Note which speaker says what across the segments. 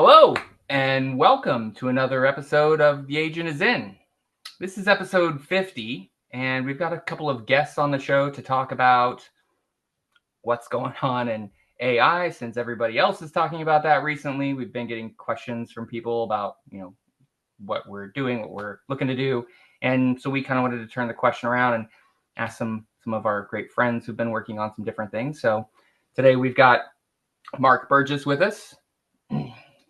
Speaker 1: Hello, and welcome to another episode of The Agent is In. This is episode 50, and we've got a couple of guests on the show to talk about what's going on in AI. Since everybody else is talking about that recently, we've been getting questions from people about, what we're doing, what we're looking to do. And so we kind of wanted to turn the question around and ask some of our great friends who've been working on some different things. So today we've got Mark Burgess with us.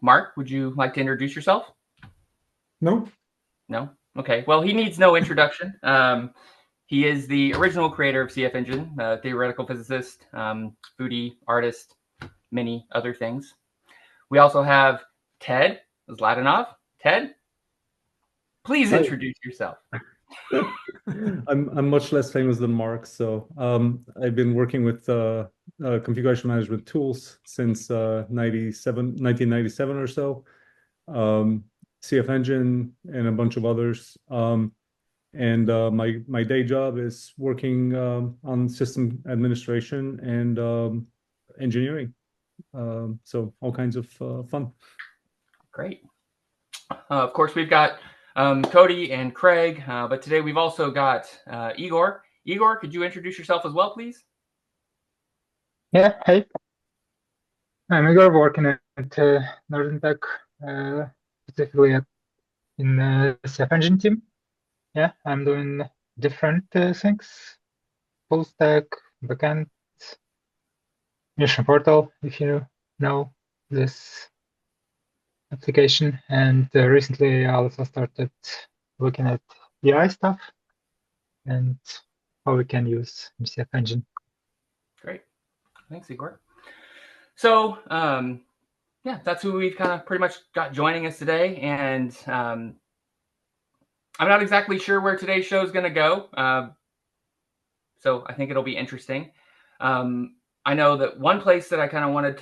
Speaker 1: Mark, would you like to introduce yourself?
Speaker 2: No.
Speaker 1: No? Okay. Well, he needs no introduction. He is the original creator of CFEngine, a theoretical physicist, foodie, artist, many other things. We also have Ted Zlatanov. Ted, please
Speaker 2: Hi.
Speaker 1: introduce yourself.
Speaker 2: I'm much less famous than Mark, so I've been working with configuration management tools since 1997 or so. CFEngine and a bunch of others. And my day job is working on system administration and engineering. So all kinds of fun.
Speaker 1: Great. Of course, we've got Cody and Craig, but today we've also got Igor. Igor, could you introduce yourself as well, please?
Speaker 3: Yeah, hey, I'm Igor, working at Northern Tech, specifically in the CFEngine team. Yeah, I'm doing different things, full stack, backend, mission portal, if you know this application. And recently I also started looking at AI stuff and how we can use CFEngine.
Speaker 1: Great. Thanks, Igor. So, yeah, that's who we've kind of pretty much got joining us today. And I'm not exactly sure where today's show is going to go. So I think it'll be interesting. I know that one place that I kind of wanted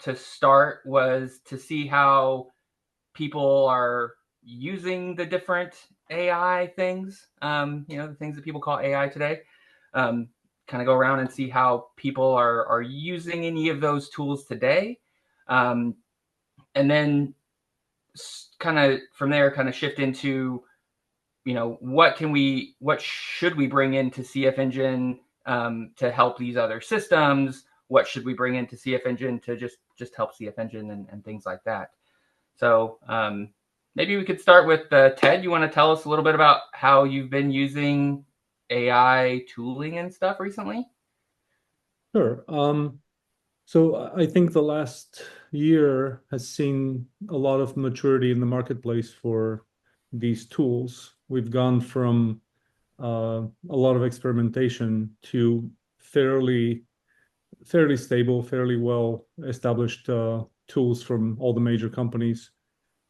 Speaker 1: to start was to see how people are using the different AI things, the things that people call AI today. Kind of go around and see how people are using any of those tools today. And then kind of from there, kind of shift into, what should we bring into CFEngine to help these other systems? What should we bring into CFEngine to just help CFEngine and things like that? So maybe we could start with Ted. You want to tell us a little bit about how you've been using AI tooling and stuff recently?
Speaker 2: Sure. So I think the last year has seen a lot of maturity in the marketplace for these tools. We've gone from a lot of experimentation to fairly stable, fairly well established tools from all the major companies.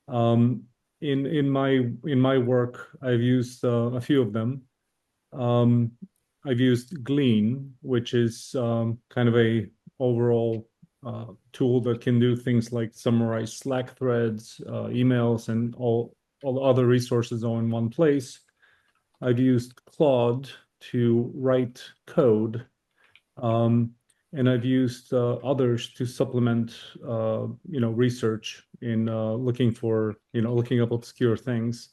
Speaker 2: In my work, I've used a few of them. I've used Glean, which is kind of a overall tool that can do things like summarize Slack threads, emails, and all the other resources all in one place. I've used Claude to write code, and I've used others to supplement, research in looking up obscure things.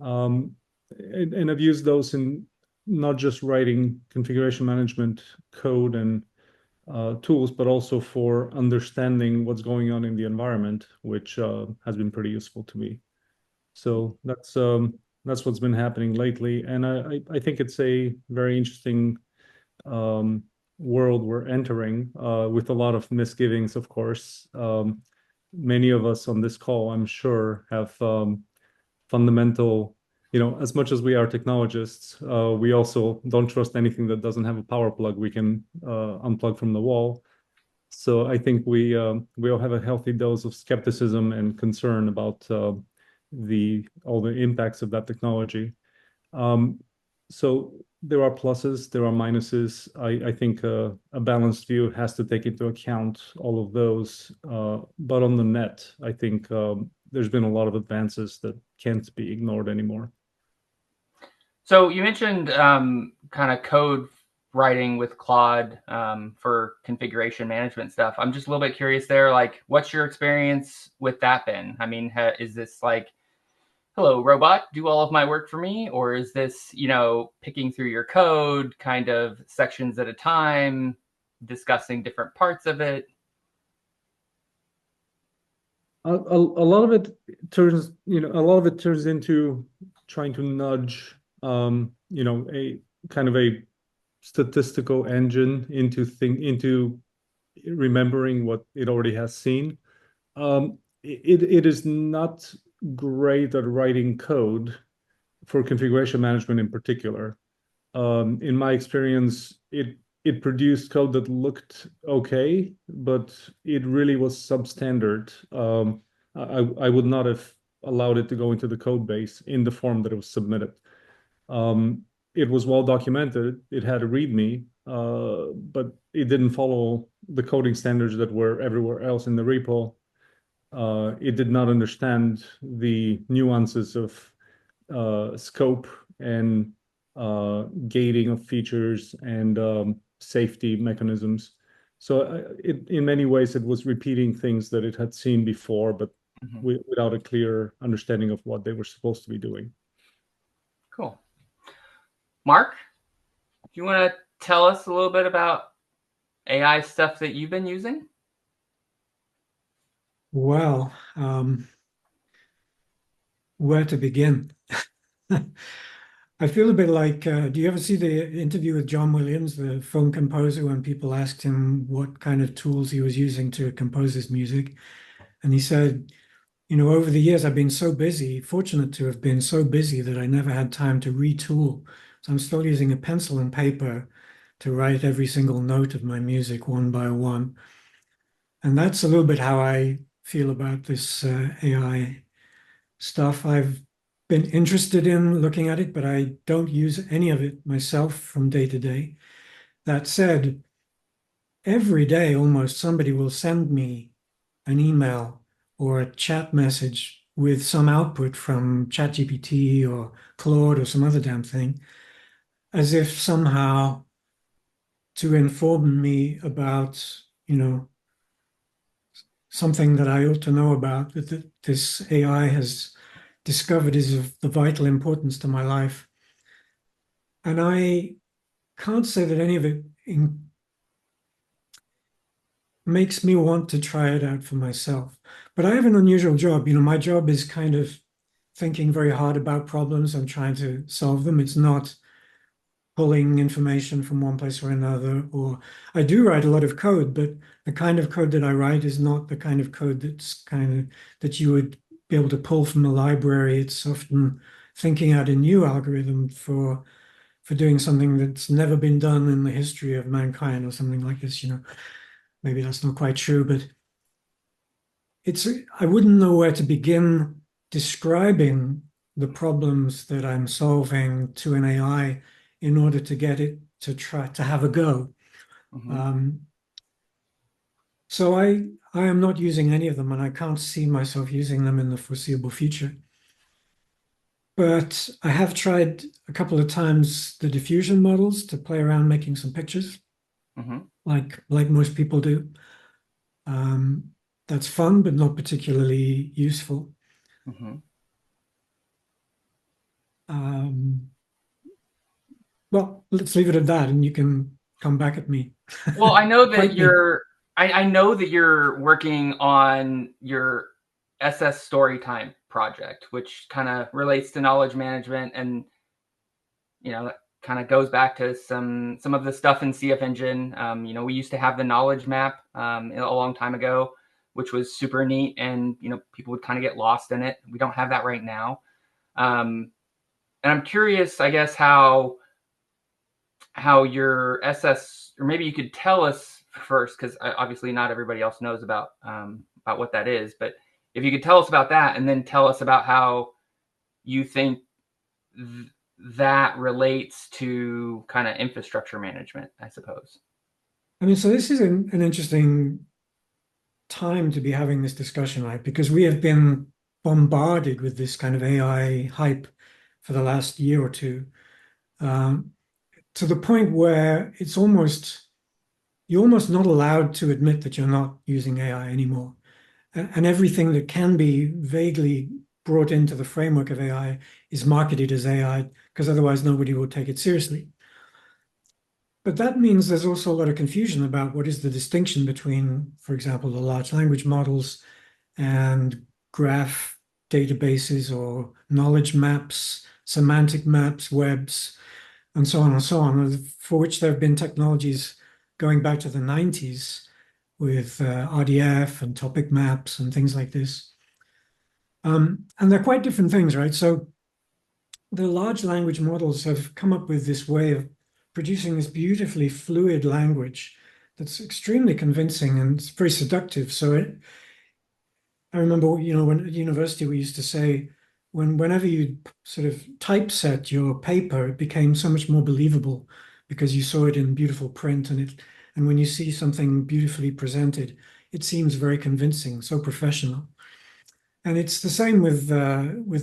Speaker 2: And I've used those in not just writing configuration management code and tools, but also for understanding what's going on in the environment, which has been pretty useful to me. So that's what's been happening lately, and I think it's a very interesting world we're entering with a lot of misgivings, of course. Many of us on this call, I'm sure, have fundamental, as much as we are technologists, we also don't trust anything that doesn't have a power plug we can unplug from the wall. So I think we all have a healthy dose of skepticism and concern about all the impacts of that technology. So there are pluses, there are minuses. I think a balanced view has to take into account all of those. But on the net, I think there's been a lot of advances that can't be ignored anymore.
Speaker 1: So you mentioned kind of code writing with Claude for configuration management stuff. I'm just a little bit curious there. Like, what's your experience with that been? I mean, is this like, hello, robot, do all of my work for me? Or is this, picking through your code kind of sections at a time, discussing different parts of it?
Speaker 2: A lot of it turns into trying to nudge, a kind of a statistical engine into remembering what it already has seen. It is not great at writing code for configuration management in particular. In my experience, it produced code that looked okay, but it really was substandard. I would not have allowed it to go into the code base in the form that it was submitted. Um, it was well documented. It had a README, but it didn't follow the coding standards that were everywhere else in the repo. It did not understand the nuances of scope and gating of features and safety mechanisms. So in many ways, it was repeating things that it had seen before, but without a clear understanding of what they were supposed to be doing.
Speaker 1: Cool. Mark, do you want to tell us a little bit about AI stuff that you've been using?
Speaker 4: Well, where to begin? I feel a bit like, do you ever see the interview with John Williams, the film composer, when people asked him what kind of tools he was using to compose his music? And he said, over the years, I've been so busy, fortunate to have been so busy that I never had time to retool. So I'm still using a pencil and paper to write every single note of my music one by one. And that's a little bit how I feel about this AI stuff. I've been interested in looking at it, but I don't use any of it myself from day to day. That said, every day almost somebody will send me an email or a chat message with some output from ChatGPT or Claude or some other damn thing, as if somehow to inform me about, something that I ought to know about that this AI has discovered is of the vital importance to my life. And I can't say that any of it makes me want to try it out for myself. But I have an unusual job. My job is kind of thinking very hard about problems and trying to solve them. It's not pulling information from one place or another. Or I do write a lot of code, but the kind of code that I write is not the kind of code that you would be able to pull from a library. It's often thinking out a new algorithm for doing something that's never been done in the history of mankind or something like this. Maybe that's not quite true, but I wouldn't know where to begin describing the problems that I'm solving to an AI in order to get it to try to have a go. So I am not using any of them, and I can't see myself using them in the foreseeable future. But I have tried a couple of times the diffusion models to play around making some pictures, like most people do. That's fun, but not particularly useful. Well, let's leave it at that, and you can come back at me.
Speaker 1: Well, I know that I know that you're working on your SS Storytime project, which kind of relates to knowledge management, and that kind of goes back to some of the stuff in CFEngine. We used to have the knowledge map a long time ago, which was super neat, and people would kind of get lost in it. We don't have that right now, and I'm curious, I guess, how your SS, or maybe you could tell us first, because obviously not everybody else knows about what that is, but if you could tell us about that, and then tell us about how you think that relates to kind of infrastructure management, I suppose.
Speaker 4: I mean, so this is an interesting time to be having this discussion, right? Because we have been bombarded with this kind of AI hype for the last year or two. to the point where you're almost not allowed to admit that you're not using AI anymore. And everything that can be vaguely brought into the framework of AI is marketed as AI, because otherwise nobody will take it seriously. But that means there's also a lot of confusion about what is the distinction between, for example, the large language models and graph databases or knowledge maps, semantic maps, webs, and so on and so on, for which there have been technologies going back to the 90s with RDF and topic maps and things like this. And they're quite different things, right? So the large language models have come up with this way of producing this beautifully fluid language that's extremely convincing and very seductive. So I remember, when at university we used to say, whenever you sort of typeset your paper, it became so much more believable because you saw it in beautiful print, and when you see something beautifully presented, it seems very convincing, so professional. And it's the same with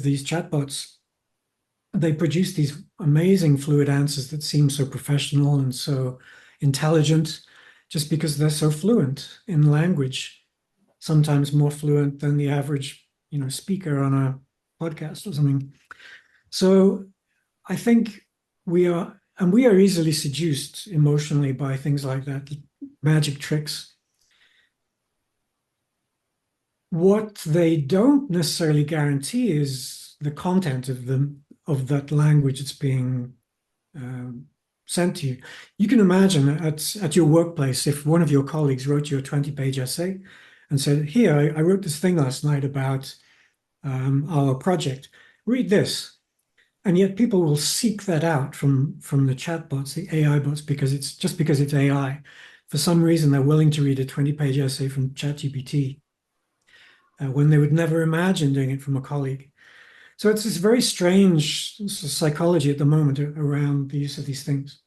Speaker 4: these chatbots. They produce these amazing fluid answers that seem so professional and so intelligent, just because they're so fluent in language, sometimes more fluent than the average, speaker on a podcast or something. So I think we are easily seduced emotionally by things like that, magic tricks. What they don't necessarily guarantee is the content of that language that's being sent to you. You can imagine at your workplace, if one of your colleagues wrote you a 20-page essay and said, "Here, I wrote this thing last night about our project. Read this." And yet people will seek that out from the chatbots, the AI bots, because it's AI. For some reason, they're willing to read a 20-page essay from ChatGPT when they would never imagine doing it from a colleague. So it's this very strange psychology at the moment around the use of these things.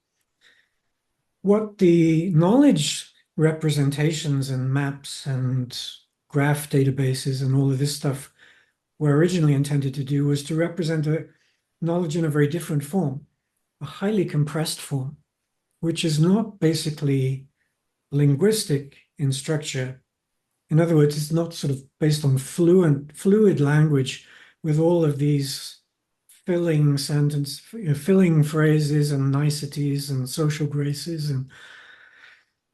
Speaker 4: What the knowledge representations and maps and graph databases and all of this stuff were originally intended to do was to represent a knowledge in a very different form, a highly compressed form, which is not basically linguistic in structure. In other words, it's not sort of based on fluid language with all of these filling filling phrases and niceties and social graces and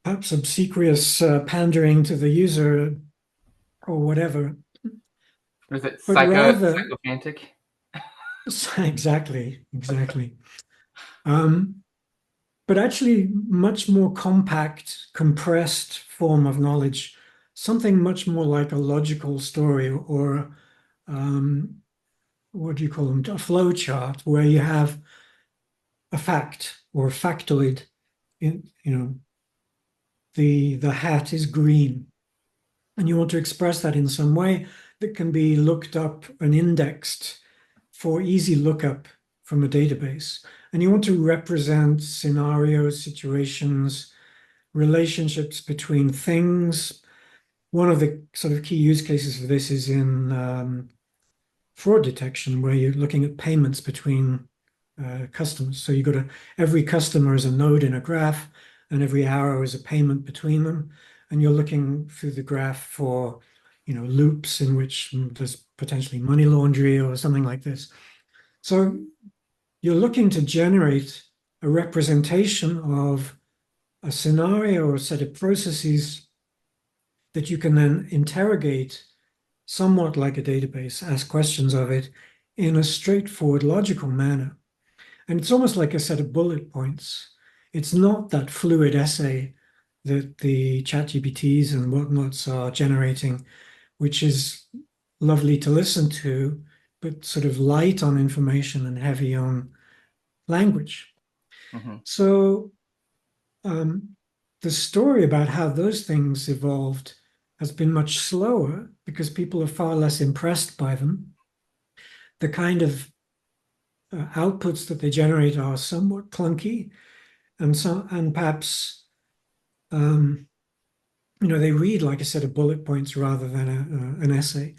Speaker 4: perhaps obsequious pandering to the user or whatever.
Speaker 1: Is it
Speaker 4: But rather,
Speaker 1: psychophantic?
Speaker 4: exactly. But actually, much more compact, compressed form of knowledge, something much more like a logical story or what do you call them? A flow chart where you have a fact or a factoid. The hat is green, and you want to express that in some way that can be looked up and indexed for easy lookup from a database. And you want to represent scenarios, situations, relationships between things. One of the sort of key use cases for this is in fraud detection, where you're looking at payments between customers. So every customer is a node in a graph, and every arrow is a payment between them. And you're looking through the graph for, loops in which there's potentially money laundering or something like this. So you're looking to generate a representation of a scenario or a set of processes that you can then interrogate somewhat like a database, ask questions of it in a straightforward, logical manner. And it's almost like a set of bullet points. It's not that fluid essay that the ChatGPTs and whatnots are generating, which is lovely to listen to, but sort of light on information and heavy on language.
Speaker 1: Mm-hmm.
Speaker 4: So the story about how those things evolved has been much slower because people are far less impressed by them. The kind of outputs that they generate are somewhat clunky, and perhaps they read like a set of bullet points rather than an essay.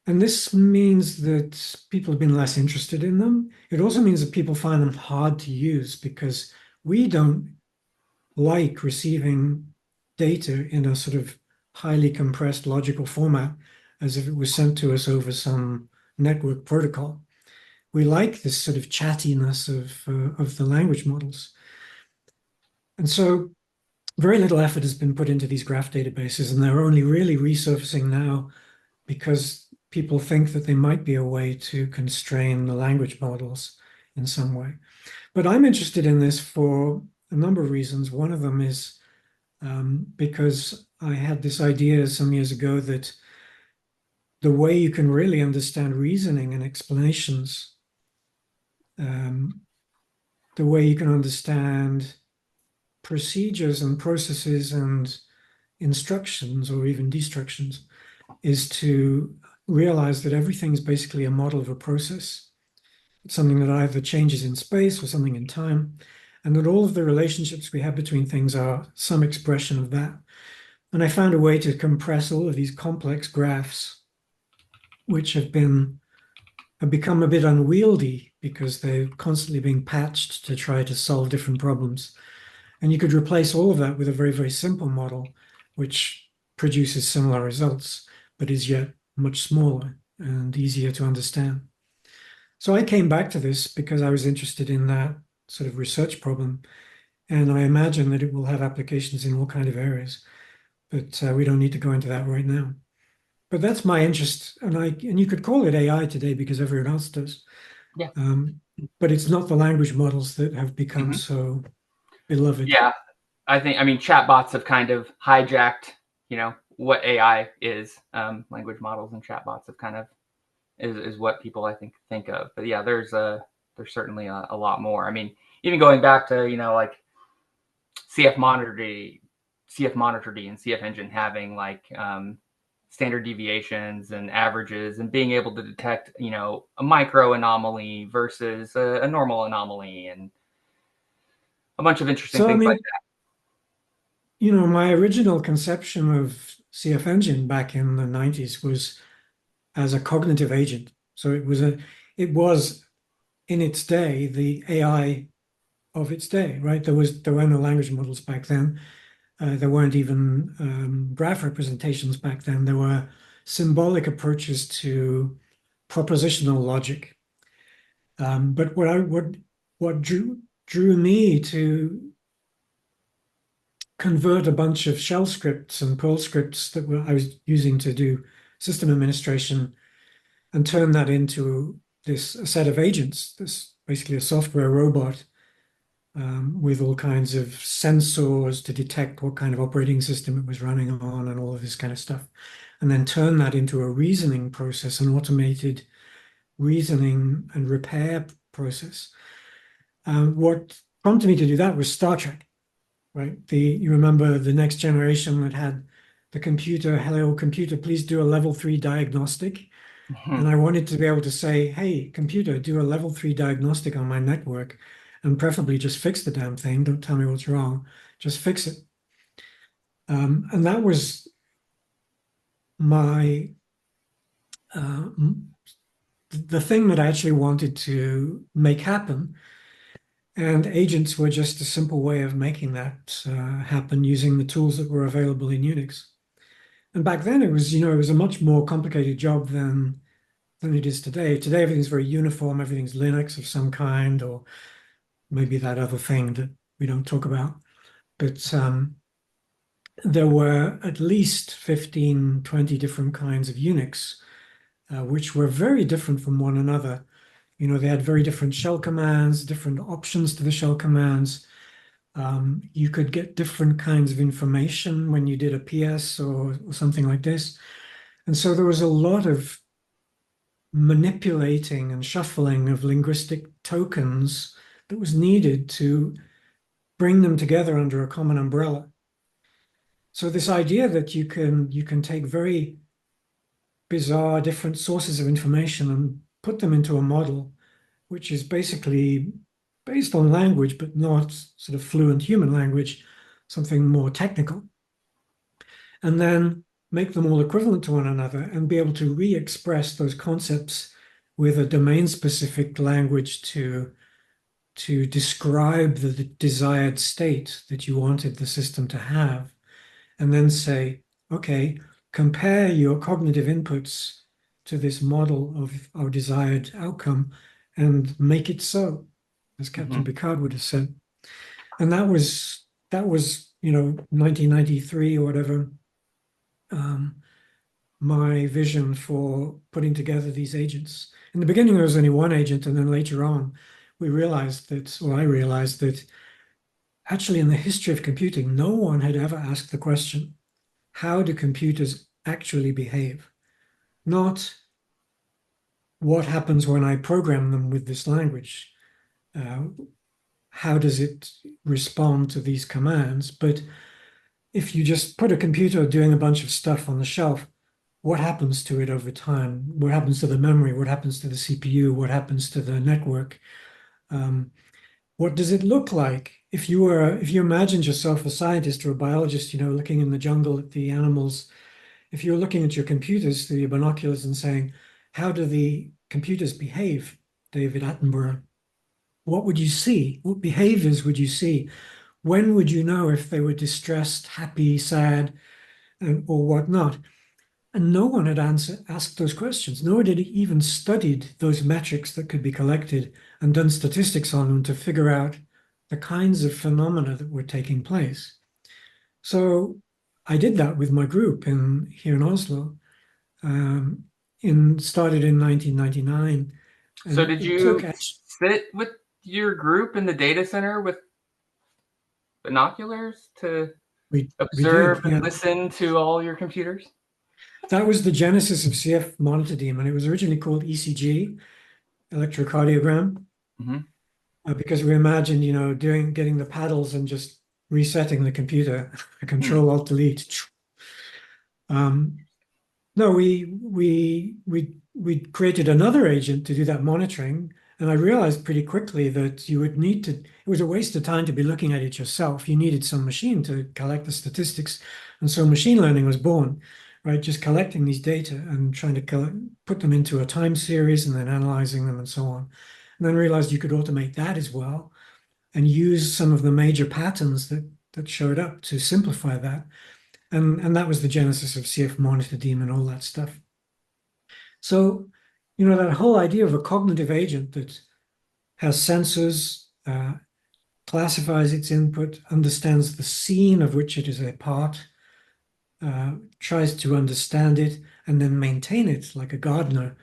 Speaker 4: And this means that people have been less interested in them. It also means that people find them hard to use because we don't like receiving data in a sort of highly compressed logical format as if it was sent to us over some network protocol. We like this sort of chattiness of the language models. And so very little effort has been put into these graph databases, and they're only really resurfacing now because people think that they might be a way to constrain the language models in some way. But I'm interested in this for a number of reasons. One of them is because I had this idea some years ago that the way you can really understand reasoning and explanations, the way you can understand procedures and processes and instructions or even destructions, is to realize that everything is basically a model of a process. It's something that either changes in space or something in time, and that all of the relationships we have between things are some expression of that. And I found a way to compress all of these complex graphs, which have become a bit unwieldy because they're constantly being patched to try to solve different problems. And you could replace all of that with a very, very simple model, which produces similar results, but is yet much smaller and easier to understand. So I came back to this because I was interested in that sort of research problem. And I imagine that it will have applications in all kinds of areas, but we don't need to go into that right now. But that's my interest, and you could call it AI today because everyone else does.
Speaker 1: Yeah.
Speaker 4: But it's not the language models that have become so beloved.
Speaker 1: Yeah, I mean, chatbots have kind of hijacked, what AI is. Language models and chatbots have kind of is what people I think of. But yeah, there's certainly a lot more. I mean, even going back to like CF Monitor D, and CFEngine having like standard deviations and averages and being able to detect a micro anomaly versus a normal anomaly and a bunch of interesting things like that.
Speaker 4: My original conception of CFEngine back in the 90s was as a cognitive agent. So it was in its day the AI of its day, right? There were no language models back then. There weren't even graph representations back then. There were symbolic approaches to propositional logic. But what drew me to convert a bunch of shell scripts and Perl scripts that I was using to do system administration and turn that into a set of agents, this basically a software robot with all kinds of sensors to detect what kind of operating system it was running on and all of this kind of stuff. And then turn that into a reasoning process, an automated reasoning and repair process. What prompted me to do that was Star Trek, right? You remember the Next Generation that had the computer, hello, computer, please do a level 3 diagnostic. And I wanted to be able to say, hey, computer, do a level 3 diagnostic on my network and preferably just fix the damn thing. Don't tell me what's wrong. Just fix it. And that was my the thing that I actually wanted to make happen. And agents were just a simple way of making that happen using the tools that were available in Unix. And back then it was a much more complicated job than it is today. Today everything's very uniform, everything's Linux of some kind, or maybe that other thing that we don't talk about. But there were at least 15, 20 different kinds of Unix, which were very different from one another. They had very different shell commands, different options to the shell commands. You could get different kinds of information when you did a PS or something like this. And so there was a lot of manipulating and shuffling of linguistic tokens that was needed to bring them together under a common umbrella. So this idea that you can take very bizarre different sources of information and put them into a model, which is basically based on language, but not sort of fluent human language, something more technical. And then make them all equivalent to one another, and be able to re-express those concepts with a domain-specific language to describe the desired state that you wanted the system to have, and then say, okay, compare your cognitive inputs to this model of our desired outcome and make it so, as Captain Picard would have said. And that was 1993 or whatever, my vision for putting together these agents. In the beginning, there was only one agent, and then later on, we realized that, or I realized that actually in the history of computing, no one had ever asked the question, how do computers actually behave? Not what happens when I program them with this language? How does it respond to these commands? But if you just put a computer doing a bunch of stuff on the shelf, what happens to it over time? What happens to the memory? What happens to the CPU? What happens to the network? What does it look like? If you imagined yourself a scientist or a biologist, looking in the jungle at the animals, if you're looking at your computers through your binoculars and saying, how do the computers behave, David Attenborough? What would you see? What behaviors would you see? When would you know if they were distressed, happy, sad, or whatnot? And no one had asked those questions. No one had even studied those metrics that could be collected and done statistics on them to figure out the kinds of phenomena that were taking place. So I did that with my group here in Oslo. Started in 1999.
Speaker 1: So did you sit with your group in the data center with binoculars to observe and listen to all your computers?
Speaker 4: That was the genesis of CF monitoring, and it was originally called ECG, electrocardiogram, because we imagined, getting the paddles and just resetting the computer, Control Alt Delete. No, we created another agent to do that monitoring, and I realized pretty quickly that you would need to. It was a waste of time to be looking at it yourself. You needed some machine to collect the statistics, and so machine learning was born. Right, just collecting these data and trying to put them into a time series and then analyzing them and so on. And then realized you could automate that as well and use some of the major patterns that showed up to simplify that. And that was the genesis of CF Monitor Deem and all that stuff. So, that whole idea of a cognitive agent that has sensors, classifies its input, understands the scene of which it is a part, tries to understand it and then maintain it like a gardener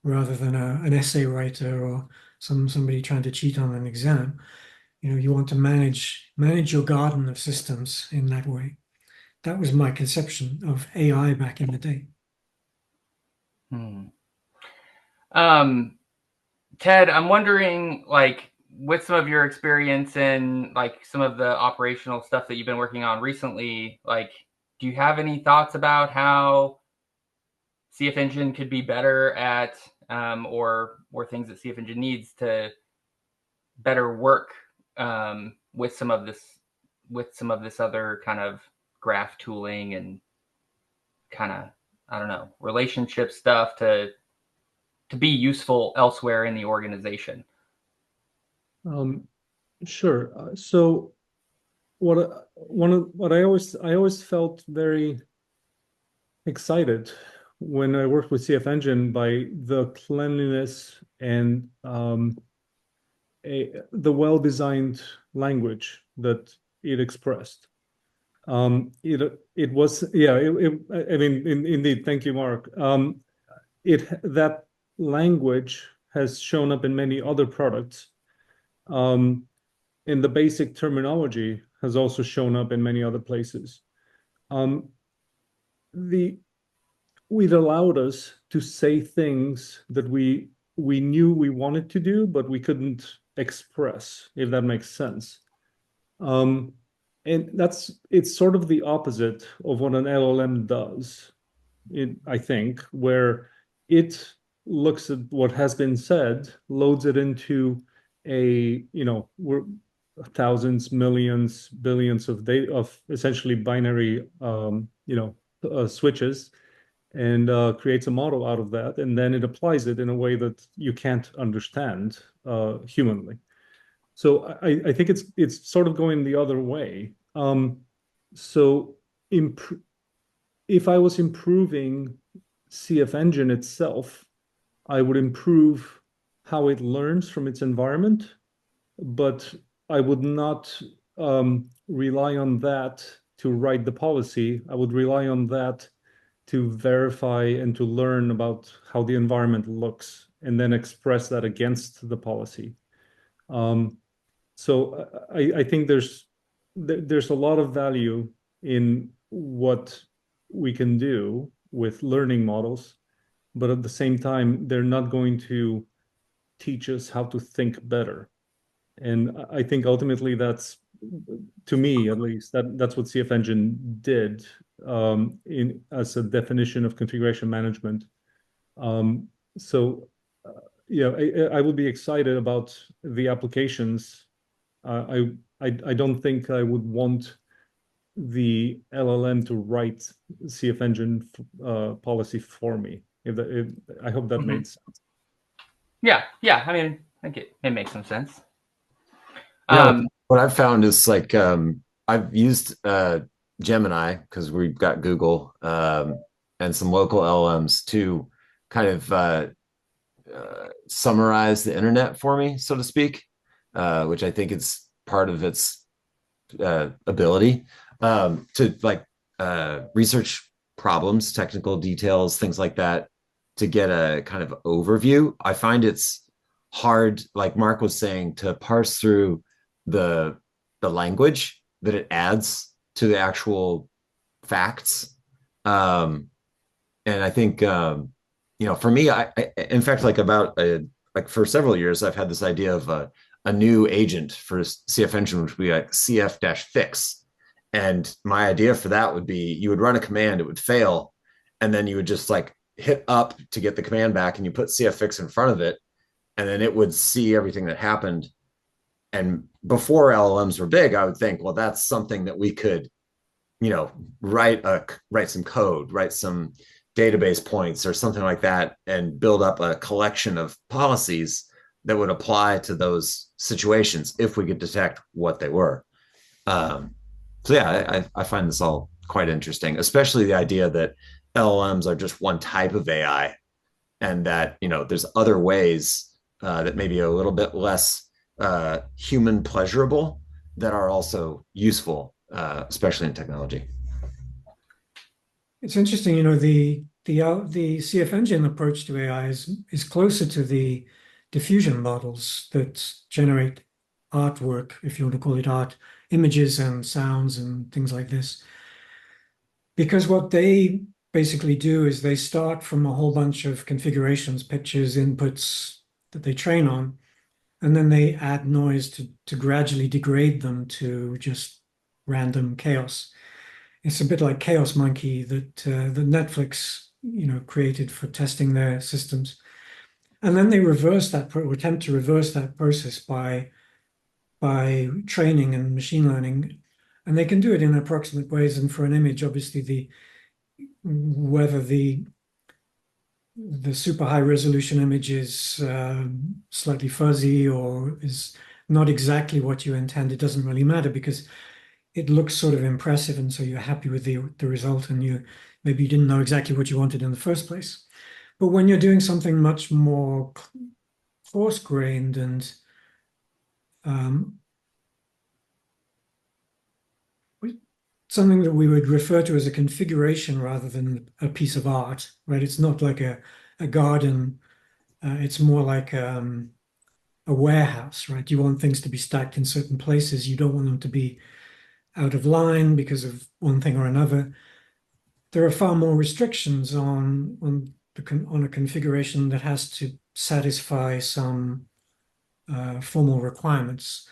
Speaker 4: rather than an essay writer or somebody trying to cheat on an exam. You want to manage your garden of systems in that way. That was my conception of AI back in the day.
Speaker 1: Ted, I'm wondering, with some of your experience in some of the operational stuff that you've been working on recently, do you have any thoughts about how CFEngine could be better at, or things that CFEngine needs to better work with some of this other kind of graph tooling and kind of, I don't know, relationship stuff to be useful elsewhere in the organization?
Speaker 2: Sure. So what I always felt very excited when I worked with CFEngine by the cleanliness and the well-designed language that it expressed. It was, yeah. I mean, indeed. Thank you, Mark. That language has shown up in many other products. And the basic terminology has also shown up in many other places. It allowed us to say things that we knew we wanted to do, but we couldn't express, if that makes sense. And it's sort of the opposite of what an LLM does, I think, where it looks at what has been said, loads it into we're thousands, millions, billions of data, of essentially binary, switches and creates a model out of that, and then it applies it in a way that you can't understand humanly. So I think it's sort of going the other way. So if I was improving CFEngine itself, I would improve how it learns from its environment, but I would not rely on that to write the policy. I would rely on that to verify and to learn about how the environment looks and then express that against the policy. So I think there's a lot of value in what we can do with learning models, but at the same time, they're not going to teach us how to think better. And I think ultimately that's, to me at least, that's what CFEngine did as a definition of configuration management. So yeah, I would be excited about the applications. I don't think I would want the LLM to write CFEngine policy for me. I hope that made sense.
Speaker 1: Yeah. I mean, I think it makes some sense.
Speaker 5: Yeah, what I've found is like I've used Gemini because we've got Google and some local LLMs to kind of summarize the internet for me, so to speak, which I think is part of its ability to like research problems, technical details, things like that, to get a kind of overview. I find it's hard, like Mark was saying, to parse through the language that it adds to the actual facts. And I think for me, I in fact, like for several years, I've had this idea of a new agent for CFEngine, which would be like CF-fix. And my idea for that would be you would run a command, it would fail, and then you would just like hit up to get the command back, and you put CF-fix in front of it, and then it would see everything that happened. And before LLMs were big, I would think, well, that's something that we could, write some code, write some database points or something like that, and build up a collection of policies that would apply to those situations if we could detect what they were. So yeah, I find this all quite interesting, especially the idea that LLMs are just one type of AI, and that there's other ways that maybe a little bit less human pleasurable that are also useful, especially in technology.
Speaker 4: It's interesting, the CFEngine approach to AI is closer to the diffusion models that generate artwork, if you want to call it art, images and sounds and things like this. Because what they basically do is they start from a whole bunch of configurations, pictures, inputs that they train on, and then they add noise to gradually degrade them to just random chaos. It's a bit like Chaos Monkey that Netflix, created for testing their systems. And then they reverse that, or attempt to reverse that process by training and machine learning. And they can do it in approximate ways. And for an image, obviously, whether the super high resolution image is slightly fuzzy or is not exactly what you intend, it doesn't really matter because it looks sort of impressive, and so you're happy with the result, and maybe you didn't know exactly what you wanted in the first place. But when you're doing something much more coarse-grained and something that we would refer to as a configuration rather than a piece of art, right? It's not like a garden. It's more like a warehouse, right? You want things to be stacked in certain places. You don't want them to be out of line because of one thing or another. There are far more restrictions on a configuration that has to satisfy some formal requirements.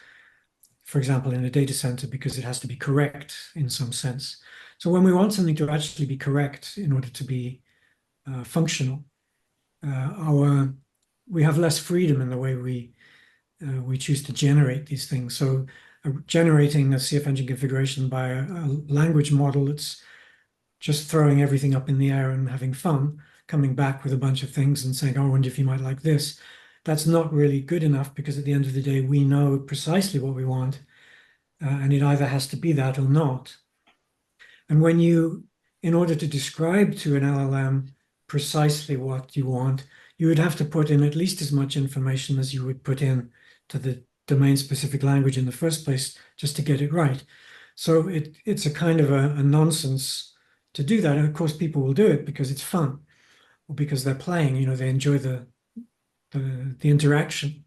Speaker 4: For example, in a data center, because it has to be correct in some sense. So when we want something to actually be correct in order to be functional, we have less freedom in the way we choose to generate these things. So generating a CFEngine configuration by a language model that's just throwing everything up in the air and having fun, coming back with a bunch of things and saying, oh, I wonder if you might like this. That's not really good enough, because at the end of the day, we know precisely what we want, and it either has to be that or not. And when you, in order to describe to an LLM precisely what you want, you would have to put in at least as much information as you would put in to the domain-specific language in the first place, just to get it right. So it's a kind of a nonsense to do that. And of course, people will do it because it's fun, or because they're playing, they enjoy the interaction.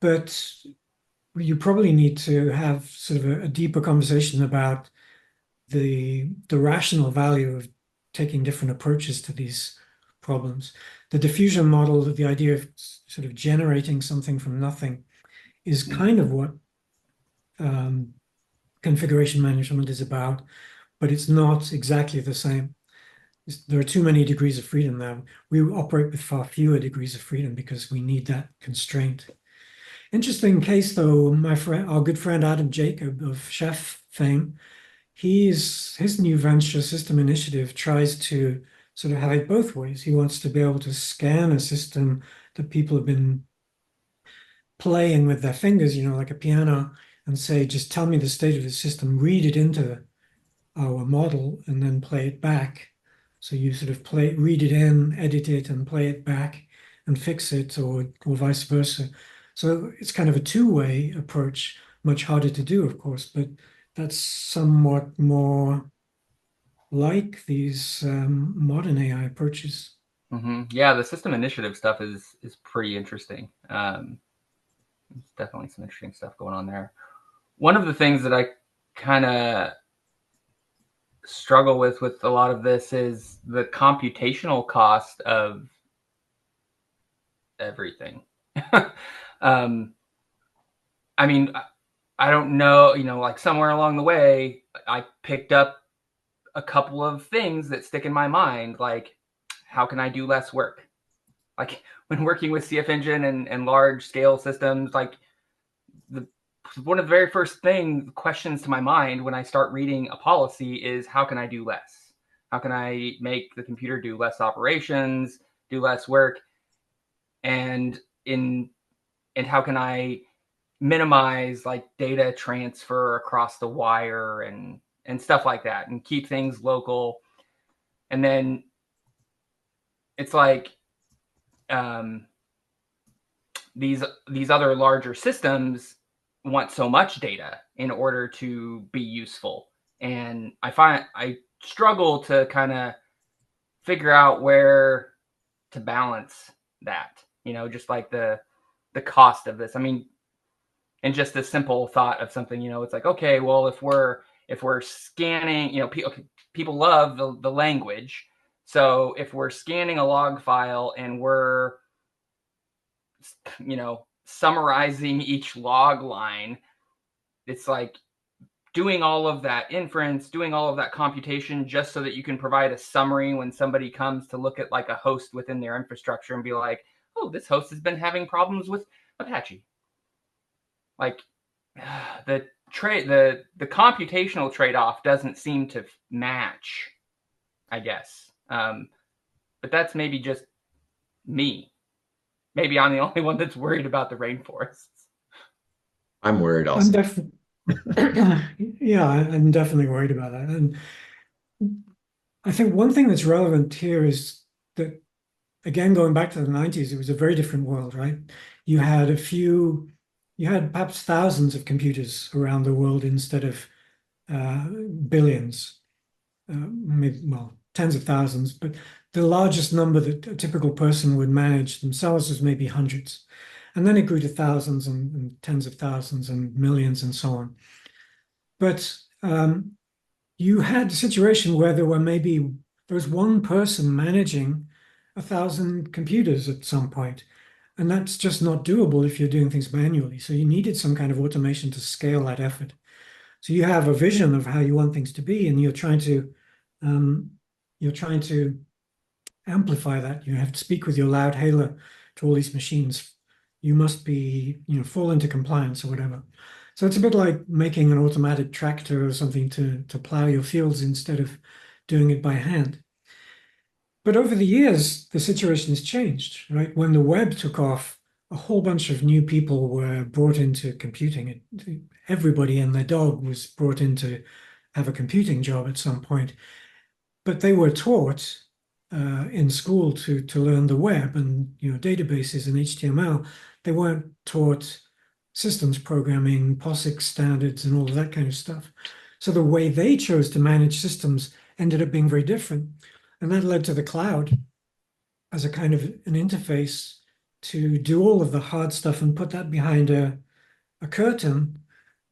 Speaker 4: But you probably need to have sort of a deeper conversation about the rational value of taking different approaches to these problems. The diffusion model, the idea of sort of generating something from nothing, is kind of what configuration management is about, but it's not exactly the same. There are too many degrees of freedom now. We operate with far fewer degrees of freedom because we need that constraint. Interesting case, though, our good friend Adam Jacob of Chef fame, his new venture System Initiative tries to sort of have it both ways. He wants to be able to scan a system that people have been playing with their fingers, like a piano, and say, just tell me the state of the system, read it into our model, and then play it back. So you sort of read it in, edit it, and play it back and fix it, or vice versa. So it's kind of a two-way approach, much harder to do, of course, but that's somewhat more like these modern AI approaches.
Speaker 1: Yeah, the system initiative stuff is pretty interesting. There's definitely some interesting stuff going on there. One of the things that I kind of struggle with a lot of this is the computational cost of everything. I mean, I don't know, like somewhere along the way, I picked up a couple of things that stick in my mind, like how can I do less work? Like when working with CFEngine and large scale systems, like one of the very first questions to my mind when I start reading a policy is, how can I do less? How can I make the computer do less operations, do less work? And how can I minimize like data transfer across the wire and stuff like that, and keep things local? And then it's like these other larger systems want so much data in order to be useful, and I struggle to kind of figure out where to balance that, just like the cost of this. I mean, and just the simple thought of something, it's like, okay, well, if we're scanning, people love the language. So if we're scanning a log file and we're, summarizing each log line, it's like doing all of that inference, doing all of that computation just so that you can provide a summary when somebody comes to look at like a host within their infrastructure and be like, oh, this host has been having problems with Apache. Like the computational trade-off doesn't seem to match, I guess. But that's maybe just me. Maybe I'm the only one that's worried about the rainforests.
Speaker 5: I'm worried also.
Speaker 4: Yeah, I'm definitely worried about that. And I think one thing that's relevant here is that, again, going back to the 90s, it was a very different world, right? You had perhaps thousands of computers around the world instead of billions, maybe, well, tens of thousands, but the largest number that a typical person would manage themselves was maybe hundreds. And then it grew to thousands and tens of thousands and millions and so on. But you had a situation where there was one person managing 1,000 computers at some point. And that's just not doable if you're doing things manually. So you needed some kind of automation to scale that effort. So you have a vision of how you want things to be, and you're trying to amplify that. You have to speak with your loud hailer to all these machines. You must be, fall into compliance or whatever. So it's a bit like making an automatic tractor or something to plow your fields instead of doing it by hand. But over the years, the situation has changed, right? When the web took off, a whole bunch of new people were brought into computing. Everybody and their dog was brought in to have a computing job at some point. But they were taught in school to learn the web and databases and HTML. They weren't taught systems programming, POSIX standards, and all of that kind of stuff. So the way they chose to manage systems ended up being very different. And that led to the cloud as a kind of an interface to do all of the hard stuff and put that behind a curtain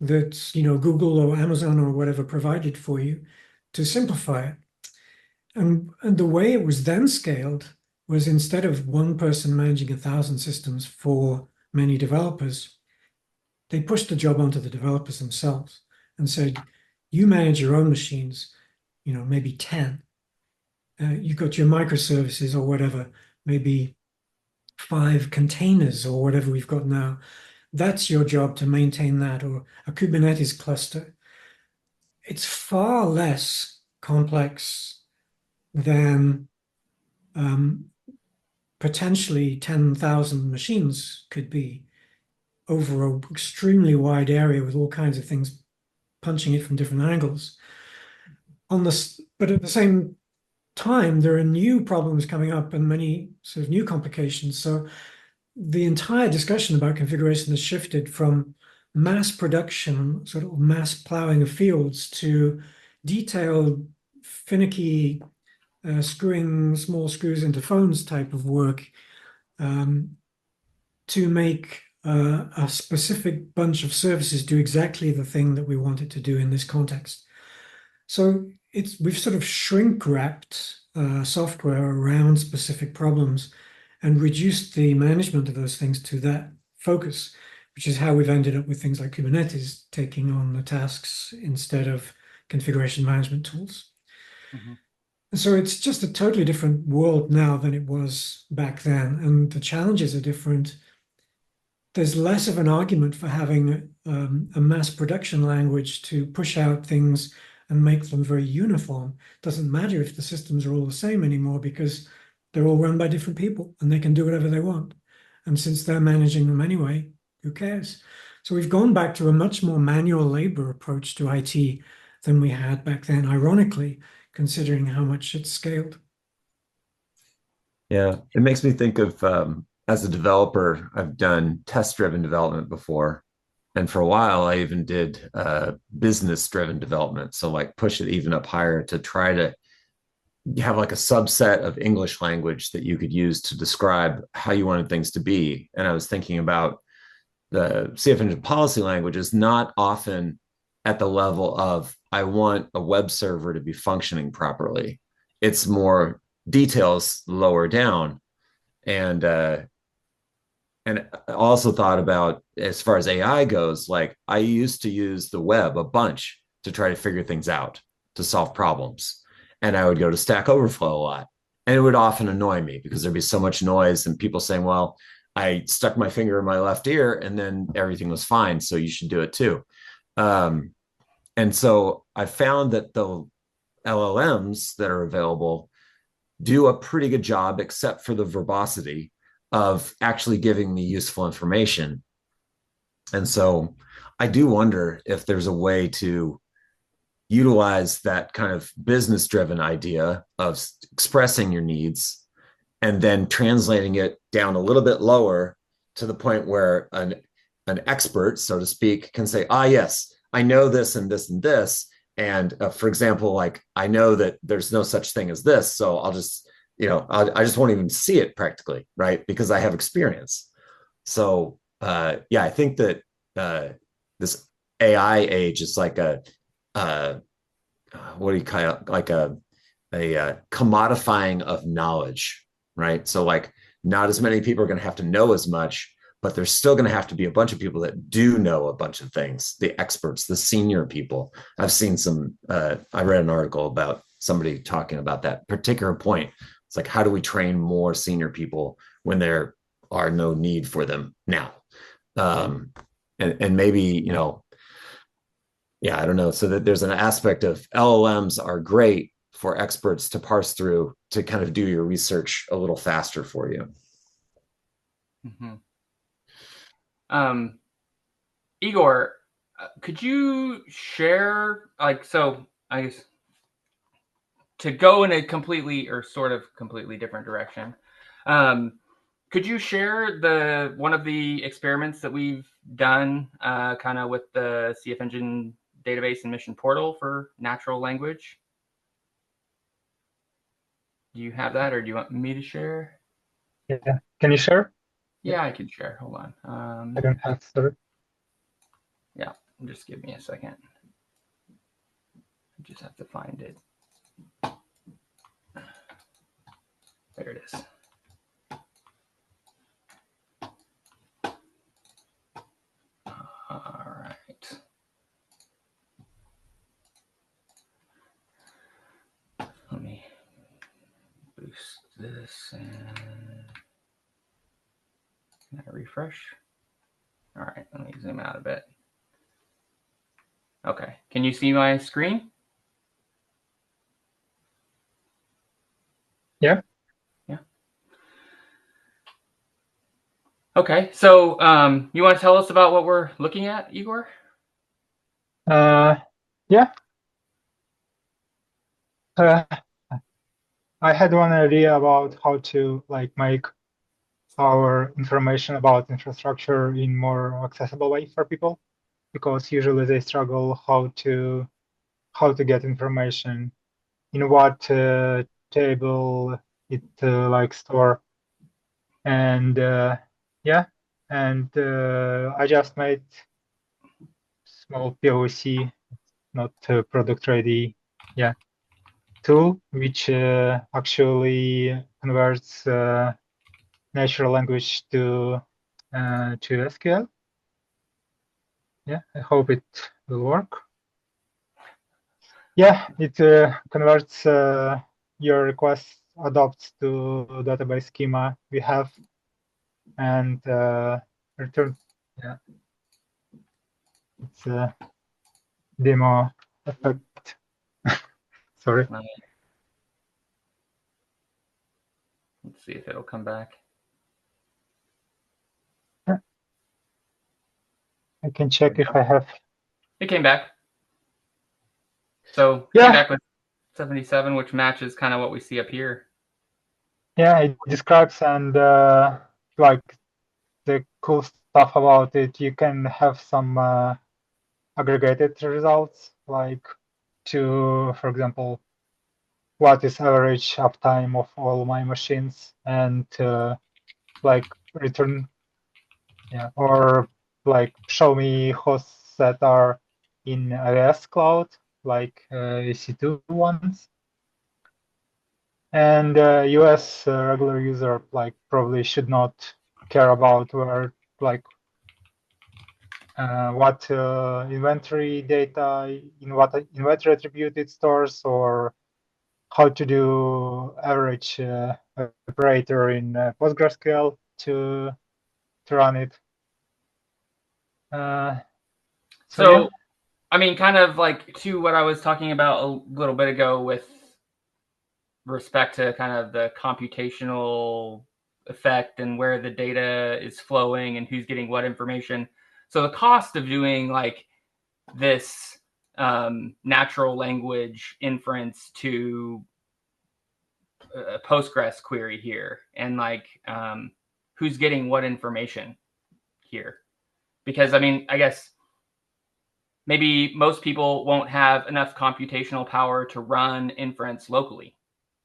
Speaker 4: that Google or Amazon or whatever provided for you to simplify it. And the way it was then scaled was, instead of one person managing 1,000 systems for many developers, they pushed the job onto the developers themselves and said, you manage your own machines, maybe 10. You've got your microservices or whatever, maybe 5 containers or whatever we've got now. That's your job to maintain that, or a Kubernetes cluster. It's far less complex than potentially 10,000 machines could be over an extremely wide area with all kinds of things punching it from different angles. But at the same time, there are new problems coming up and many sort of new complications. So the entire discussion about configuration has shifted from mass production, sort of mass plowing of fields, to detailed, finicky, screwing small screws into phones type of work, to make a specific bunch of services do exactly the thing that we want it to do in this context. So we've sort of shrink wrapped software around specific problems and reduced the management of those things to that focus, which is how we've ended up with things like Kubernetes taking on the tasks instead of configuration management tools.
Speaker 1: Mm-hmm.
Speaker 4: So it's just a totally different world now than it was back then, and the challenges are different. There's less of an argument for having a mass production language to push out things and make them very uniform. It doesn't matter if the systems are all the same anymore, because they're all run by different people and they can do whatever they want. And since they're managing them anyway, who cares? So we've gone back to a much more manual labor approach to IT than we had back then, ironically, considering how much it's scaled.
Speaker 5: Yeah, it makes me think of, as a developer, I've done test-driven development before. And for a while, I even did business-driven development. So like push it even up higher to try to have like a subset of English language that you could use to describe how you wanted things to be. And I was thinking about the CFEngine policy language is not often at the level of, I want a web server to be functioning properly. It's more details lower down. And I also thought about, as far as AI goes, like I used to use the web a bunch to try to figure things out, to solve problems. And I would go to Stack Overflow a lot. And it would often annoy me because there'd be so much noise and people saying, well, I stuck my finger in my left ear and then everything was fine, so you should do it too. And so I found that the LLMs that are available do a pretty good job, except for the verbosity, of actually giving me useful information. And so I do wonder if there's a way to utilize that kind of business-driven idea of expressing your needs and then translating it down a little bit lower to the point where an expert, so to speak, can say, yes, I know this and this and this. And for example, like I know that there's no such thing as this, so I'll just, I just won't even see it practically, right? Because I have experience. So I think that this AI age is like what do you call it? Like a commodifying of knowledge, right? So like not as many people are going to have to know as much, but there's still going to have to be a bunch of people that do know a bunch of things, the experts, the senior people. I've seen I read an article about somebody talking about that particular point. It's like, how do we train more senior people when there are no need for them now? And maybe, I don't know. So that there's an aspect of LLMs are great for experts to parse through to kind of do your research a little faster for you.
Speaker 1: Igor, could you share, like, so I guess to go in a completely or sort of completely different direction, could you share one of the experiments that we've done kind of with the CFEngine database and mission portal for natural language? Do you have that, or do you want me to share?
Speaker 3: Yeah. Can you share?
Speaker 1: Yeah, I can share. Hold on.
Speaker 3: I don't have, sorry.
Speaker 1: Yeah, just give me a second. I just have to find it. There it is. All right. Let me boost this and can I refresh? All right, let me zoom out a bit. Okay, can you see my screen?
Speaker 3: Yeah.
Speaker 1: Yeah. Okay, so you want to tell us about what we're looking at, Igor?
Speaker 3: Yeah. I had one idea about how to like make our information about infrastructure in more accessible way for people, because usually they struggle how to get information, in what table it like store, and yeah, and I just made small POC, not product ready, yeah, tool which actually converts natural language to SQL. Yeah, I hope it will work. Yeah, it converts your request, adopts to database schema we have, and return. Yeah, it's a demo effect. Sorry.
Speaker 1: Let's see if it'll come back.
Speaker 3: I can check if I have.
Speaker 1: It came back. So
Speaker 3: yeah,
Speaker 1: came back with 77, which matches kind of what we see up here.
Speaker 3: Yeah, it describes, and like the cool stuff about it, you can have some aggregated results, like to, for example, what is average uptime of all my machines, and like return, yeah, or like show me hosts that are in AWS cloud, like EC2 ones. And US regular user like probably should not care about where like what inventory data, in what inventory attribute it stores, or how to do average operator in PostgreSQL to run it. So yeah.
Speaker 1: I mean, kind of like to what I was talking about a little bit ago with respect to kind of the computational effect and where the data is flowing and who's getting what information. So the cost of doing like this natural language inference to a Postgres query here, and like who's getting what information here. Because I mean, I guess maybe most people won't have enough computational power to run inference locally.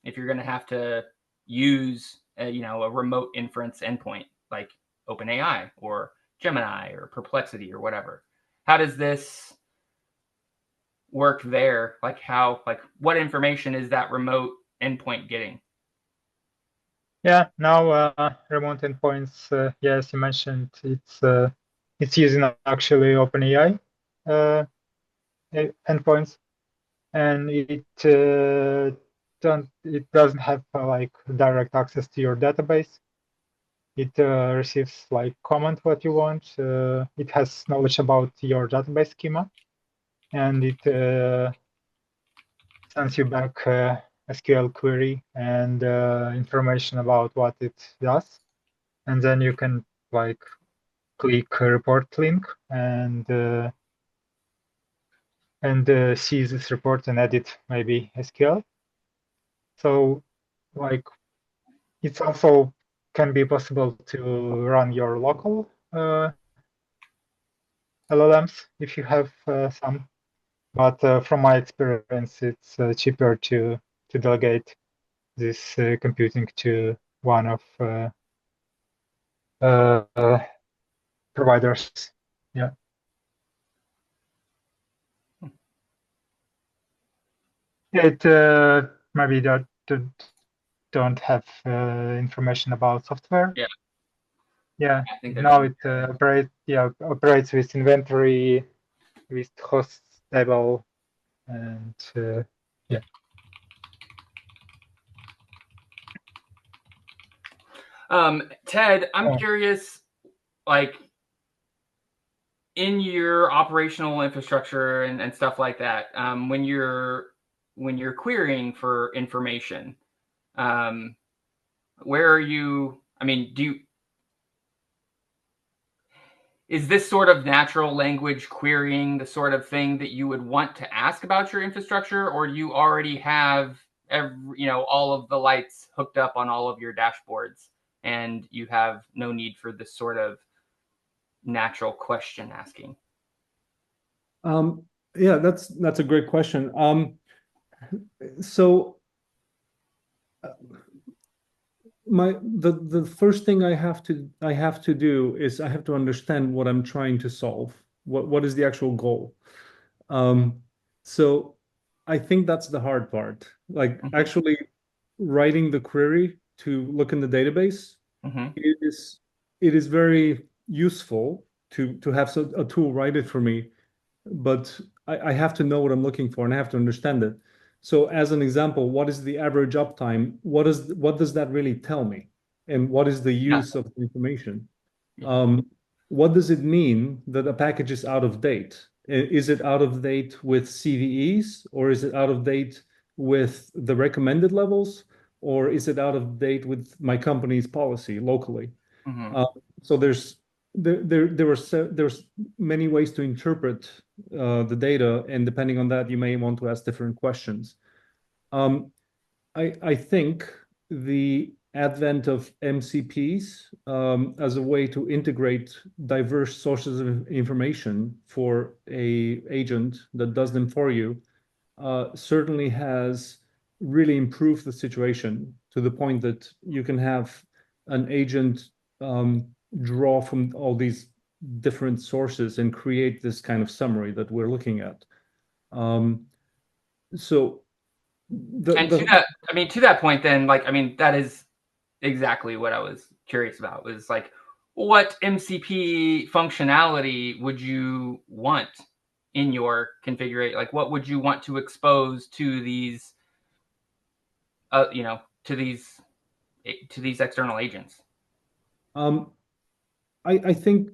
Speaker 1: If you're going to have to use a remote inference endpoint like OpenAI or Gemini or Perplexity or whatever, how does this work there? Like what information is that remote endpoint getting?
Speaker 3: Yeah, now remote endpoints, yes, you mentioned it's using actually OpenAI endpoints, and it doesn't have like direct access to your database. It receives like comment what you want. It has knowledge about your database schema, and it sends you back SQL query and information about what it does. And then you can like click a report link and see this report and edit maybe SQL. So like it's also can be possible to run your local LLMs if you have some. But from my experience, it's cheaper to delegate this computing to one of providers. Yeah. It maybe don't have information about software.
Speaker 1: Yeah.
Speaker 3: Yeah.
Speaker 1: I think
Speaker 3: Now it operates with inventory, with host table, and yeah.
Speaker 1: Ted, I'm curious, like in your operational infrastructure and stuff like that, when you're querying for information, where are you? I mean, is this sort of natural language querying the sort of thing that you would want to ask about your infrastructure, or do you already have all of the lights hooked up on all of your dashboards, and you have no need for this sort of natural question asking?
Speaker 2: Yeah, that's a great question. So the first thing I have to do is I have to understand what I'm trying to solve. What is the actual goal? So I think that's the hard part. Like actually writing the query to look in the database, it is very useful to have a tool write it for me, but I have to know what I'm looking for and I have to understand it. So as an example, what is the average uptime? What does that really tell me? And what is the use of the information? What does it mean that a package is out of date? Is it out of date with CVEs, or is it out of date with the recommended levels, or is it out of date with my company's policy locally? So there's many ways to interpret the data, and depending on that, you may want to ask different questions. I think the advent of MCPs as a way to integrate diverse sources of information for a agent that does them for you certainly has really improved the situation to the point that you can have an agent draw from all these different sources and create this kind of summary that we're looking at. So
Speaker 1: to that point, then, that is exactly what I was curious about. Was like, what MCP functionality would you want in your configuration? Like, what would you want to expose to these, to these external agents?
Speaker 2: I think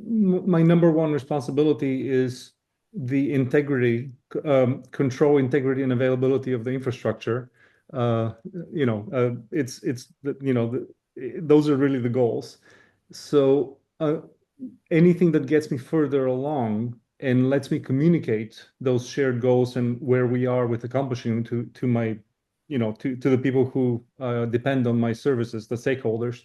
Speaker 2: my number one responsibility is the integrity, control, integrity, and availability of the infrastructure. Those are really the goals. So anything that gets me further along and lets me communicate those shared goals and where we are with accomplishing to my, to the people who depend on my services, the stakeholders.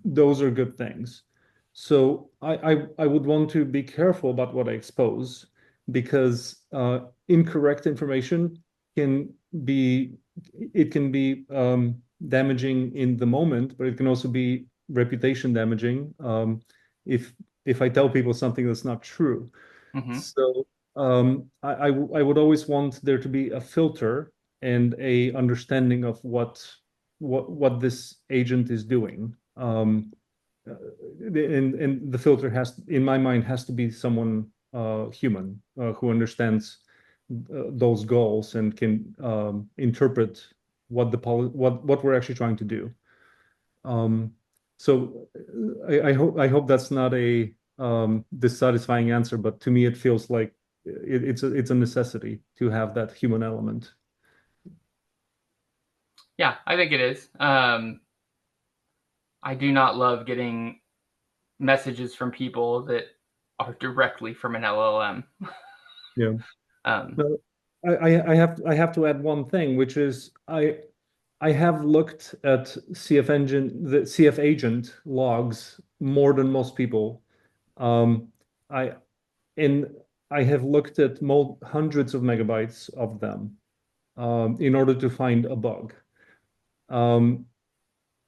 Speaker 2: Those are good things. So I would want to be careful about what I expose, because incorrect information can be damaging in the moment, but it can also be reputation damaging if I tell people something that's not true. So I would always want there to be a filter and a understanding of what this agent is doing. And the filter in my mind, has to be someone human who understands those goals and can interpret what we're actually trying to do. So I hope that's not a dissatisfying answer, but to me it feels like it's a necessity to have that human element
Speaker 1: Yeah, I think it is. I do not love getting messages from people that are directly from an LLM.
Speaker 2: Yeah.
Speaker 1: Um,
Speaker 2: No, I have to add one thing, which is I have looked at the CFEngine logs more than most people. Um, I in I have looked at hundreds of megabytes of them in order to find a bug. Um,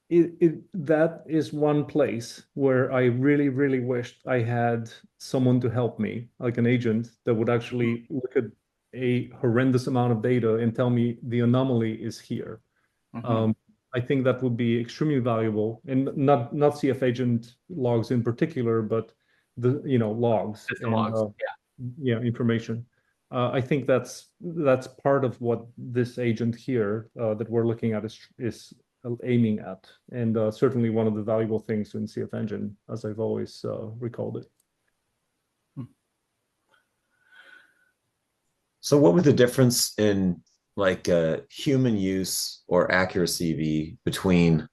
Speaker 2: that is one place where I really, really wished I had someone to help me, like an agent that would actually look at a horrendous amount of data and tell me the anomaly is here.
Speaker 1: mhm.
Speaker 2: Um, I think that would be extremely valuable, and not CFEngine logs in particular, but the logs
Speaker 1: System
Speaker 2: and
Speaker 1: logs.
Speaker 2: information. I think that's part of what this agent here that we're looking at is aiming at, and certainly one of the valuable things in CFEngine, as I've always recalled it.
Speaker 5: So what would the difference in like human use or accuracy be between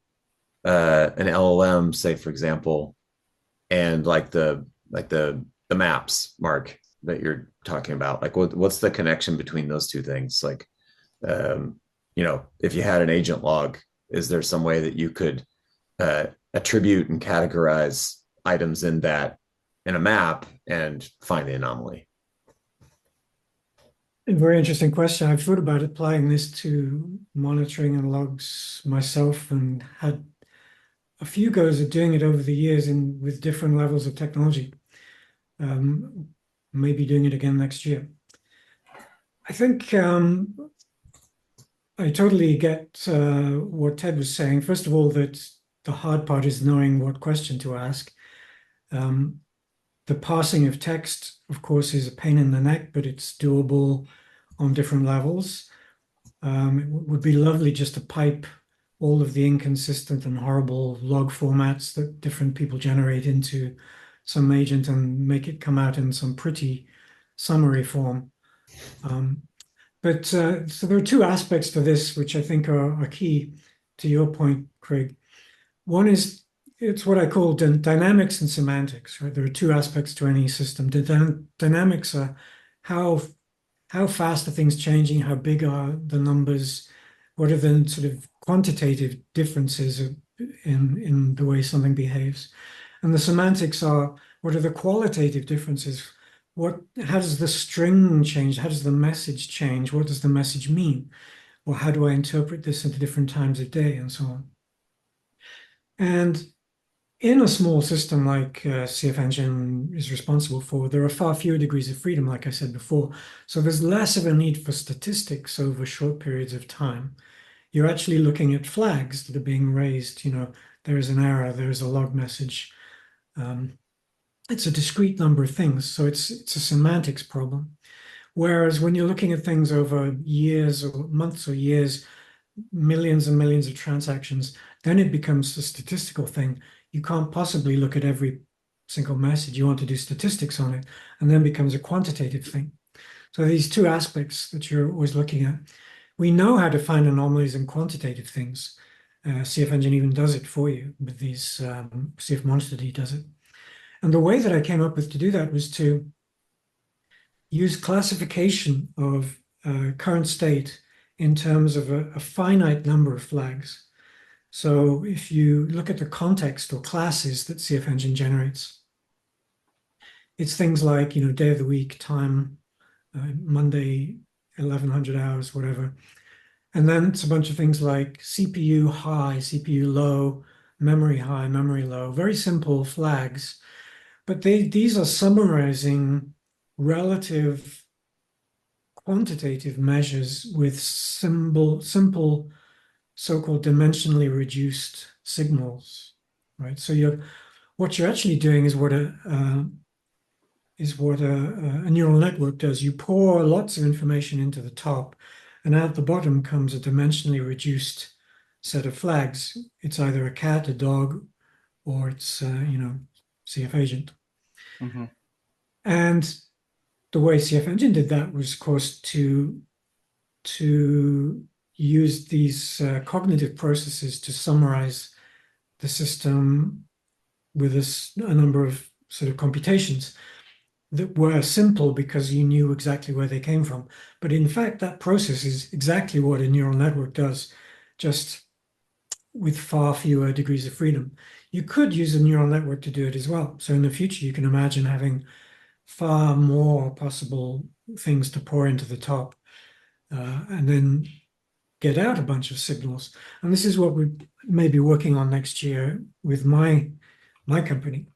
Speaker 5: an LLM, say for example, and like the maps, Mark, that you're talking about? Like what's the connection between those two things? Like if you had an agent log, is there some way that you could attribute and categorize items in a map and find the anomaly?
Speaker 4: A very interesting question. I've thought about applying this to monitoring and logs myself, and had a few goes at doing it over the years in with different levels of technology. Maybe doing it again next year. I think I totally get what Ted was saying. First of all, that the hard part is knowing what question to ask. The parsing of text, of course, is a pain in the neck, but it's doable on different levels. It would be lovely just to pipe all of the inconsistent and horrible log formats that different people generate into some agent and make it come out in some pretty summary form. So there are two aspects to this which I think are key to your point, Craig. One is it's what I call dynamics and semantics, right? There are two aspects to any system. The dynamics are how fast are things changing? How big are the numbers? What are the sort of quantitative differences in the way something behaves? And the semantics are what are the qualitative differences? How does the string change? How does the message change? What does the message mean? Or how do I interpret this at different times of day and so on? And in a small system like CFEngine is responsible for, there are far fewer degrees of freedom, like I said before. So there's less of a need for statistics over short periods of time. You're actually looking at flags that are being raised. There is an error, there is a log message. It's a discrete number of things, so it's a semantics problem. Whereas when you're looking at things over years or months or years, millions and millions of transactions, then it becomes a statistical thing. You can't possibly look at every single message. You want to do statistics on it, and then becomes a quantitative thing. So these two aspects that you're always looking at. We know how to find anomalies in quantitative things. CFEngine even does it for you with these CFMonsterD does it. And the way that I came up with to do that was to use classification of current state in terms of a finite number of flags. So if you look at the context or classes that CFEngine generates, it's things like, day of the week, time, Monday, 1100 hours, whatever. And then it's a bunch of things like CPU high, CPU low, memory high, memory low, very simple flags. But these are summarizing relative quantitative measures with simple so-called dimensionally reduced signals, right? So what you're actually doing is what a neural network does. You pour lots of information into the top, and at the bottom comes a dimensionally reduced set of flags. It's either a cat, a dog, or it's CFEngine.
Speaker 1: Mm-hmm.
Speaker 4: And the way CFEngine did that was, of course, to used these cognitive processes to summarize the system with a number of sort of computations that were simple because you knew exactly where they came from. But in fact, that process is exactly what a neural network does, just with far fewer degrees of freedom. You could use a neural network to do it as well. So in the future, you can imagine having far more possible things to pour into the top, and then get out a bunch of signals. And this is what we may be working on next year with my company,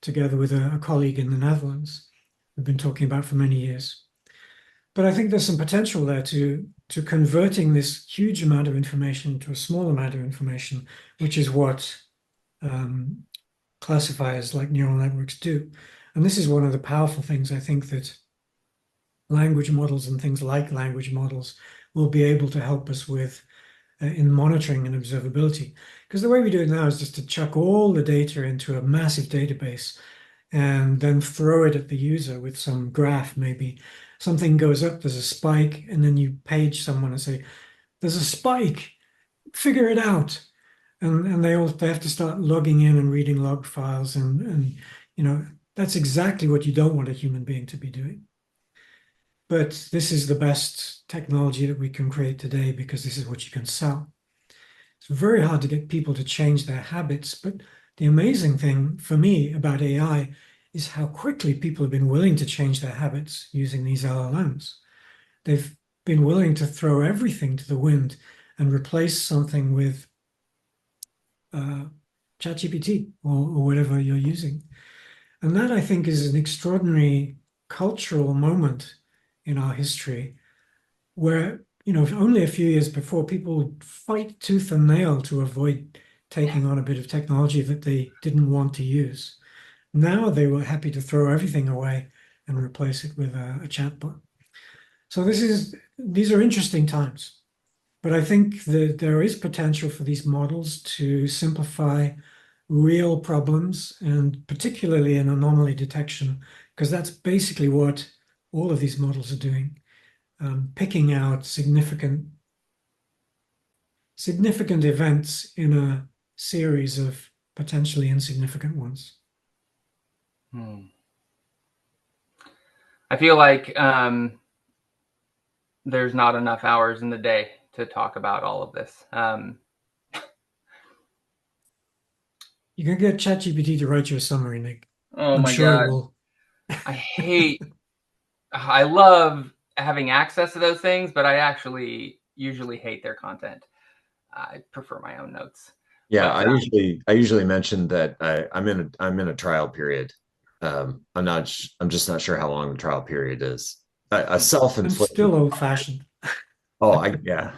Speaker 4: together with a colleague in the Netherlands. We've been talking about for many years. But I think there's some potential there to converting this huge amount of information to a small amount of information, which is what classifiers like neural networks do. And this is one of the powerful things I think that language models and things like language models will be able to help us with in monitoring and observability. Because the way we do it now is just to chuck all the data into a massive database and then throw it at the user with some graph, maybe. Something goes up, there's a spike, and then you page someone and say, there's a spike, figure it out. And they have to start logging in and reading log files, and you know, that's exactly what you don't want a human being to be doing. But this is the best technology that we can create today because this is what you can sell. It's very hard to get people to change their habits, but the amazing thing for me about AI is how quickly people have been willing to change their habits using these LLMs. They've been willing to throw everything to the wind and replace something with ChatGPT or whatever you're using. And that, I think, is an extraordinary cultural moment in our history where, you know, only a few years before, people would fight tooth and nail to avoid taking on a bit of technology that they didn't want to use. Now they were happy to throw everything away and replace it with a chatbot. So these are interesting times, but I think that there is potential for these models to simplify real problems, and particularly in anomaly detection, because that's basically what all of these models are doing, picking out significant events in a series of potentially insignificant ones.
Speaker 1: I feel like there's not enough hours in the day to talk about all of this.
Speaker 4: You can get ChatGPT to write you a summary, Nick.
Speaker 1: Oh
Speaker 4: I'm
Speaker 1: my
Speaker 4: sure
Speaker 1: God.
Speaker 4: it will.
Speaker 1: I love having access to those things, but I actually usually hate their content. I prefer my own notes.
Speaker 5: Yeah,
Speaker 1: But,
Speaker 5: I usually mention that I'm in a trial period. I'm just not sure how long the trial period is. A
Speaker 4: I'm
Speaker 5: self-inflicted.
Speaker 4: still old-fashioned.
Speaker 5: Oh, yeah,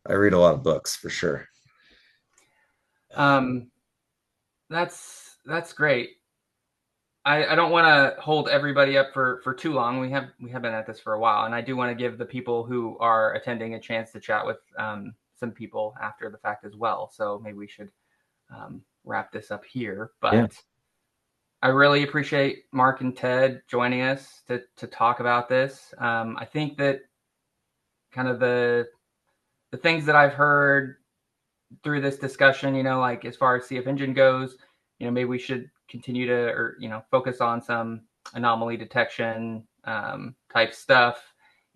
Speaker 5: I read a lot of books for sure.
Speaker 1: that's great. I don't want to hold everybody up for too long. We have been at this for a while, and I do want to give the people who are attending a chance to chat with some people after the fact as well. So maybe we should wrap this up here. But yeah. I really appreciate Mark and Ted joining us to talk about this. I think that kind of the things that I've heard through this discussion, you know, like as far as CFEngine goes, you know, maybe we should continue to, or, you know, focus on some anomaly detection type stuff,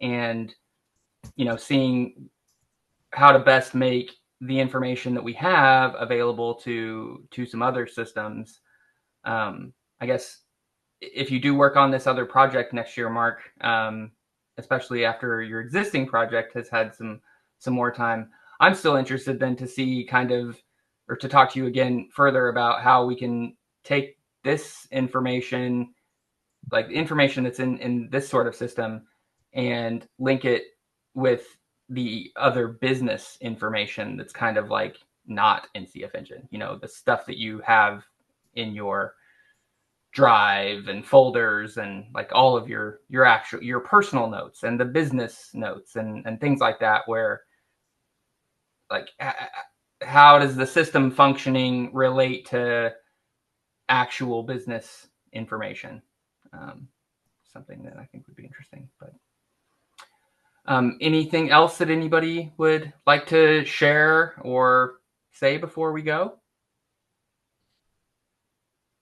Speaker 1: and, you know, seeing how to best make the information that we have available to some other systems. I guess if you do work on this other project next year, Mark, especially after your existing project has had some more time, I'm still interested then to see kind of, or to talk to you again further about how we can take this information, like the information that's in this sort of system, and link it with the other business information that's kind of like not in CFEngine, you know, the stuff that you have in your drive and folders and like all of your personal notes and the business notes and things like that, where like how does the system functioning relate to actual business information? Something that I think would be interesting. But Anything else that anybody would like to share or say before we go?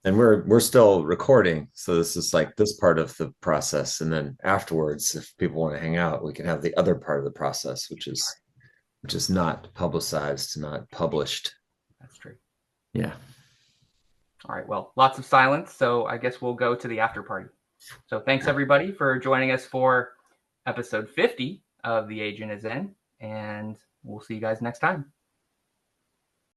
Speaker 5: And we're still recording, so this is like this part of the process, and then afterwards, if people want to hang out, we can have the other part of the process, which is not publicized, not published.
Speaker 1: That's true.
Speaker 5: Yeah.
Speaker 1: All right. Well, lots of silence, so I guess we'll go to the after party. So thanks everybody for joining us for episode 50 of The Agent is In, and we'll see you guys next time.